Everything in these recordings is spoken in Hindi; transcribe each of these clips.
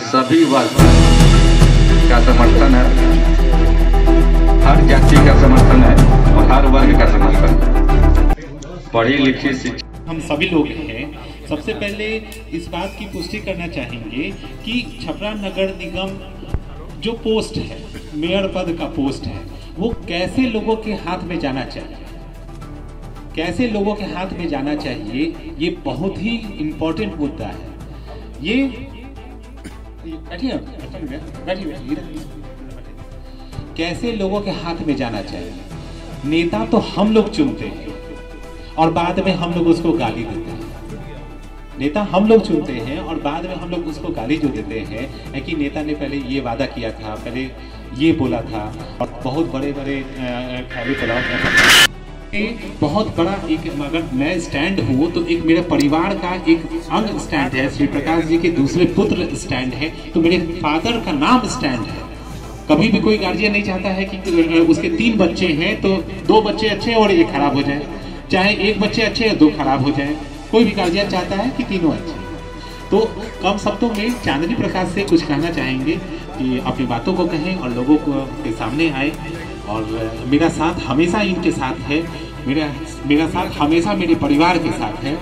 सभी वर्ग का समर्थन है, हर जाति का समर्थन है और हर वर्ग का समर्थन है। पढ़ी लिखी शिक्षा हम सभी लोग हैं। सबसे पहले इस बात की पुष्टि करना चाहेंगे कि छपरा नगर निगम जो पोस्ट है, मेयर पद का पोस्ट है, वो कैसे लोगों के हाथ में जाना चाहिए, कैसे लोगों के हाथ में जाना चाहिए, ये बहुत ही इम्पोर्टेंट मुद्दा है। ये कैसे लोगों के हाथ में जाना चाहिए। नेता तो हम लोग चुनते हैं और बाद में हम लोग उसको गाली देते हैं। नेता हम लोग चुनते हैं और बाद में हम लोग उसको गाली जो देते हैं कि नेता ने पहले ये वादा किया था, पहले ये बोला था, और बहुत बड़े बड़े खैली पुलाव। बहुत बड़ा एक अगर मैं स्टैंड हूँ तो एक मेरे परिवार का एक अंग स्टैंड है, श्री प्रकाश जी के दूसरे पुत्र स्टैंड है, तो मेरे फादर का नाम स्टैंड है। कभी भी कोई गार्जियन नहीं चाहता है कि उसके 3 बच्चे हैं तो 2 बच्चे अच्छे और 1 खराब हो जाए, चाहे 1 बच्चे अच्छे या 2 खराब हो जाए। कोई भी गार्जियन चाहता है कि तीनों अच्छे। तो कम शब्दों में चांदनी प्रकाश से कुछ कहना चाहेंगे कि अपनी बातों को कहें और लोगों को के सामने आए। और मेरा साथ हमेशा इनके साथ है, मेरा साथ हमेशा मेरे परिवार के साथ है।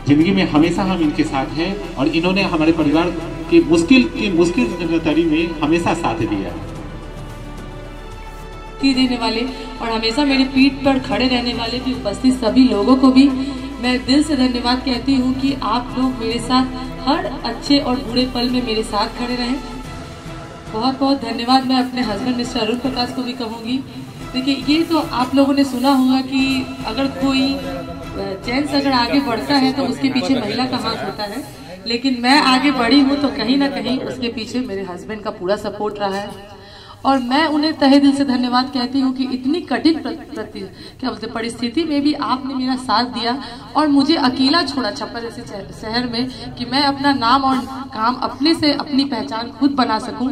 जिंदगी में हमेशा हम इनके साथ हैं और इन्होंने हमारे परिवार के मुश्किल तरी में हमेशा साथ दिया है। देने वाले और हमेशा मेरी पीठ पर खड़े रहने वाले भी उपस्थित सभी लोगों को भी मैं दिल से धन्यवाद कहती हूँ कि आप लोग मेरे साथ हर अच्छे और बुरे पल में मेरे साथ खड़े रहें। बहुत बहुत धन्यवाद मैं अपने हस्बैंड मिस्टर अरुण प्रकाश को भी कहूँगी। देखिए, ये तो आप लोगों ने सुना होगा कि अगर कोई जेंट्स अगर आगे बढ़ता है तो उसके पीछे महिला का हाथ होता है, लेकिन मैं आगे बढ़ी हूँ तो कहीं ना कहीं उसके पीछे मेरे हस्बैंड का पूरा सपोर्ट रहा है। और मैं उन्हें तहे दिल से धन्यवाद कहती हूँ कि इतनी कठिन परिस्थिति में भी आपने मेरा साथ दिया और मुझे अकेला छोड़ा छपरा जैसे शहर में कि मैं अपना नाम और काम अपने से अपनी पहचान खुद बना सकूं।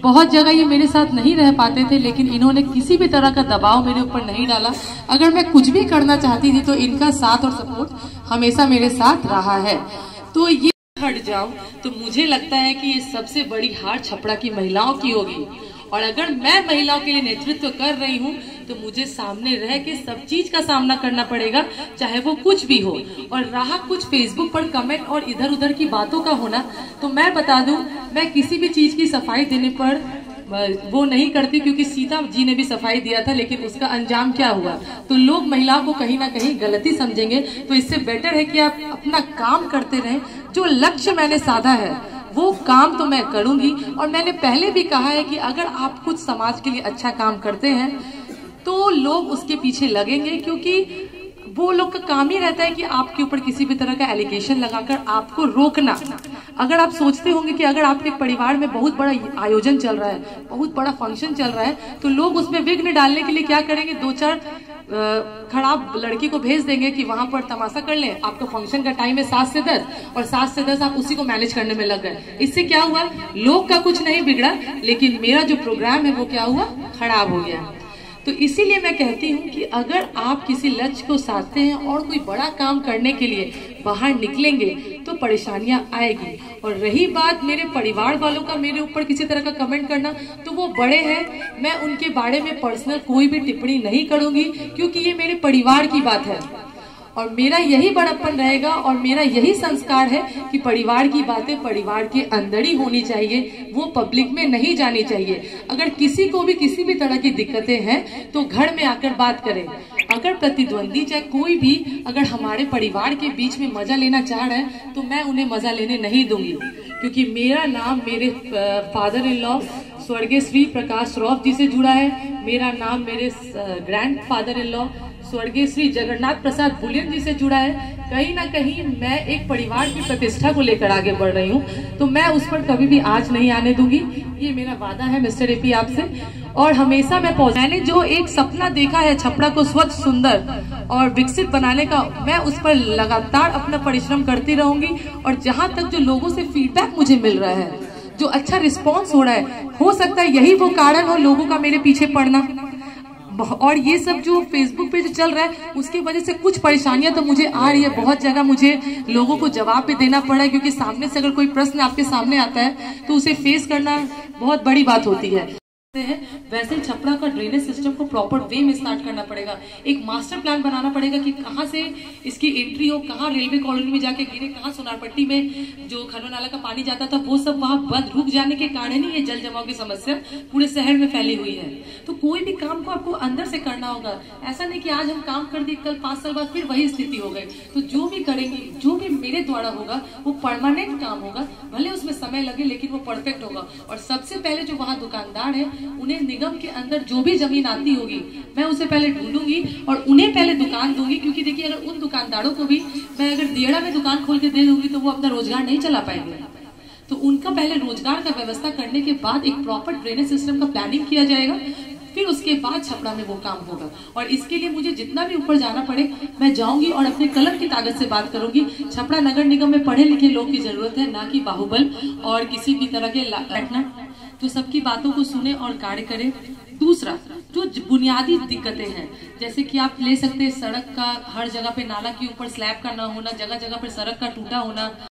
बहुत जगह ये मेरे साथ नहीं रह पाते थे, लेकिन इन्होंने किसी भी तरह का दबाव मेरे ऊपर नहीं डाला। अगर मैं कुछ भी करना चाहती थी तो इनका साथ और सपोर्ट हमेशा मेरे साथ रहा है। तो ये हट जाऊं तो मुझे लगता है कि ये सबसे बड़ी हार छपरा की महिलाओं की होगी। और अगर मैं महिलाओं के लिए नेतृत्व कर रही हूँ तो मुझे सामने रह के सब चीज का सामना करना पड़ेगा, चाहे वो कुछ भी हो। और रहा कुछ फेसबुक पर कमेंट और इधर उधर की बातों का होना, तो मैं बता दूं, मैं किसी भी चीज की सफाई देने पर वो नहीं करती, क्योंकि सीता जी ने भी सफाई दिया था, लेकिन उसका अंजाम क्या हुआ तो लोग महिलाओं को कहीं ना कहीं गलती समझेंगे। तो इससे बेटर है कि आप अपना काम करते रहें। जो लक्ष्य मैंने साधा है वो काम तो मैं करूंगी। और मैंने पहले भी कहा है कि अगर आप कुछ समाज के लिए अच्छा काम करते हैं तो लोग उसके पीछे लगेंगे, क्योंकि वो लोग का काम ही रहता है कि आपके ऊपर किसी भी तरह का एलिगेशन लगाकर आपको रोकना। अगर आप सोचते होंगे कि अगर आपके परिवार में बहुत बड़ा आयोजन चल रहा है, बहुत बड़ा फंक्शन चल रहा है, तो लोग उसमें विघ्न डालने के लिए क्या करेंगे, 2-4 खराब लड़की को भेज देंगे कि वहां पर तमाशा कर लें। आपका फंक्शन का टाइम है 7 से 10 और 7 से 10 आप उसी को मैनेज करने में लग गए। इससे क्या हुआ, लोग का कुछ नहीं बिगड़ा, लेकिन मेरा जो प्रोग्राम है वो क्या हुआ, खराब हो गया। तो इसीलिए मैं कहती हूँ कि अगर आप किसी लक्ष्य को साधते हैं और कोई बड़ा काम करने के लिए बाहर निकलेंगे तो परेशानियां आएगी। और रही बात मेरे परिवार वालों का मेरे ऊपर किसी तरह का कमेंट करना, तो वो बड़े हैं, मैं उनके बारे में पर्सनल कोई भी टिप्पणी नहीं करूंगी, क्योंकि ये मेरे परिवार की बात है और मेरा यही बड़प्पन रहेगा और मेरा यही संस्कार है कि परिवार की बातें परिवार के अंदर ही होनी चाहिए, वो पब्लिक में नहीं जानी चाहिए। अगर किसी को भी किसी भी तरह की दिक्कतें हैं तो घर में आकर बात करें। अगर प्रतिद्वंदी चाहे कोई भी अगर हमारे परिवार के बीच में मजा लेना चाह रहे हैं तो मैं उन्हें मजा लेने नहीं दूंगी, क्योंकि मेरा नाम मेरे फादर इन लॉ स्वर्गीय श्री प्रकाश श्रॉफ जी से जुड़ा है। मेरा नाम मेरे ग्रैंड फादर इन लॉ स्वर्गीय श्री जगन्नाथ प्रसाद बुलियन जी से जुड़ा है। कहीं ना कहीं मैं एक परिवार की प्रतिष्ठा को लेकर आगे बढ़ रही हूँ, तो मैं उस पर कभी भी आँच नहीं आने दूंगी। ये मेरा वादा है मिस्टर एपी आपसे। और हमेशा मैंने जो एक सपना देखा है छपरा को स्वच्छ, सुंदर और विकसित बनाने का, मैं उस पर लगातार अपना परिश्रम करती रहूंगी। और जहाँ तक जो लोगों से फीडबैक मुझे मिल रहा है, जो अच्छा रिस्पॉन्स हो रहा है, हो सकता है यही वो कारण हो लोगों का मेरे पीछे पड़ना। और ये सब जो फेसबुक पे जो चल रहा है उसकी वजह से कुछ परेशानियां तो मुझे आ रही है। बहुत जगह मुझे लोगों को जवाब भी देना पड़ा है, क्योंकि सामने से अगर कोई प्रश्न आपके सामने आता है तो उसे फेस करना बहुत बड़ी बात होती है। वैसे ही छपरा का ड्रेनेज सिस्टम को प्रॉपर वे में स्टार्ट करना पड़ेगा। एक मास्टर प्लान बनाना पड़ेगा कि कहाँ से इसकी एंट्री हो, कहाँ रेलवे कॉलोनी में जाके गिरे, कहाँ सोनारपट्टी में जो खनो नाला का पानी जाता था वो सब वहां बंद रुक जाने के कारण ही ये जल जमाव की समस्या पूरे शहर में फैली हुई है। तो कोई भी काम को आपको अंदर से करना होगा। ऐसा नहीं कि आज हम काम कर दिए, कल 5 साल बाद फिर वही स्थिति हो गई। तो जो भी करेंगे, जो भी मेरे द्वारा होगा वो परमानेंट काम होगा, भले उसमें समय लगे लेकिन वो परफेक्ट होगा। और सबसे पहले जो वहाँ दुकानदार है उन्हें निगम के अंदर जो भी जमीन आती होगी मैं उसे पहले ढूंढूंगी और उन्हें पहले दुकान दूंगी। क्योंकि देखिए, अगर उन दुकानदारों को भी मैं अगर दियड़ा में दुकान खोल के दे दूंगी तो वो अपना रोजगार नहीं चला पाएंगे। तो उनका पहले रोजगार का व्यवस्था करने के बाद एक प्रॉपर ड्रेनेज सिस्टम का प्लानिंग किया जाएगा, फिर उसके बाद छपरा में वो काम होगा। और इसके लिए मुझे जितना भी ऊपर जाना पड़े मैं जाऊंगी और अपने कलम की ताकत से बात करूंगी। छपरा नगर निगम में पढ़े लिखे लोग की जरूरत है, ना कि बाहुबल और किसी भी तरह के बैठना। तो सबकी बातों को सुने और कार्य करें। दूसरा, जो बुनियादी दिक्कतें हैं, जैसे कि आप ले सकते हैं सड़क का हर जगह पे नाला के ऊपर स्लैब का ना होना, जगह जगह पे सड़क का टूटा होना,